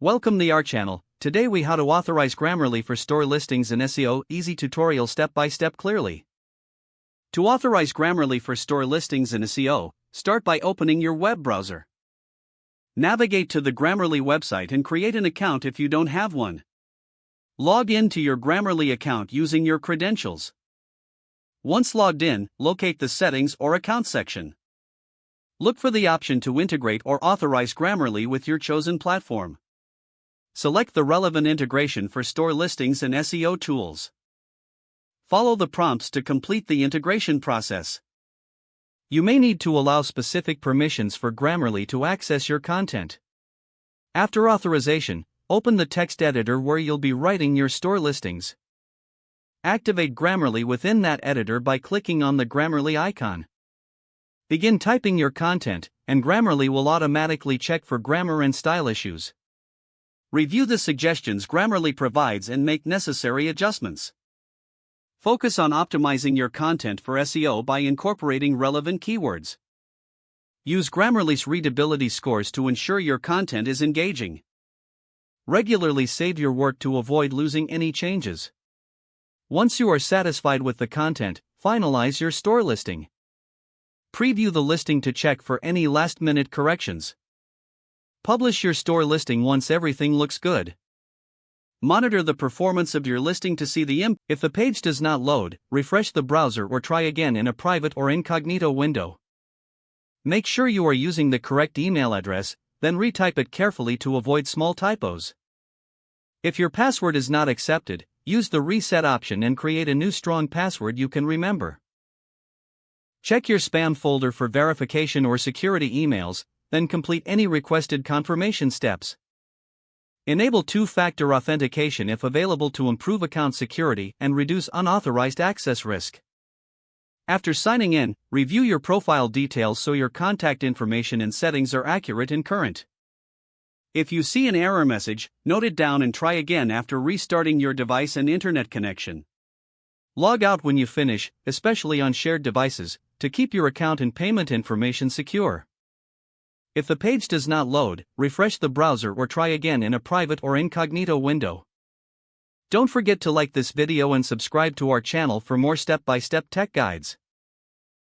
Welcome to our channel. Today we how to authorize Grammarly for store listings and SEO, easy tutorial step by step clearly. To authorize Grammarly for store listings and SEO, start by opening your web browser. Navigate to the Grammarly website and create an account if you don't have one. Log in to your Grammarly account using your credentials. Once logged in, locate the Settings or Account section. Look for the option to integrate or authorize Grammarly with your chosen platform. Select the relevant integration for store listings and SEO tools. Follow the prompts to complete the integration process. You may need to allow specific permissions for Grammarly to access your content. After authorization, open the text editor where you'll be writing your store listings. Activate Grammarly within that editor by clicking on the Grammarly icon. Begin typing your content, and Grammarly will automatically check for grammar and style issues. Review the suggestions Grammarly provides and make necessary adjustments. Focus on optimizing your content for SEO by incorporating relevant keywords. Use Grammarly's readability scores to ensure your content is engaging. Regularly save your work to avoid losing any changes. Once you are satisfied with the content, finalize your store listing. Preview the listing to check for any last-minute corrections. Publish your store listing once everything looks good. Monitor the performance of your listing to see the impact. If the page does not load, refresh the browser or try again in a private or incognito window. Make sure you are using the correct email address, then retype it carefully to avoid small typos. If your password is not accepted, use the reset option and create a new strong password you can remember. Check your spam folder for verification or security emails, then complete any requested confirmation steps. Enable two-factor authentication if available to improve account security and reduce unauthorized access risk. After signing in, review your profile details so your contact information and settings are accurate and current. If you see an error message, note it down and try again after restarting your device and internet connection. Log out when you finish, especially on shared devices, to keep your account and payment information secure. If the page does not load, refresh the browser or try again in a private or incognito window. Don't forget to like this video and subscribe to our channel for more step-by-step tech guides.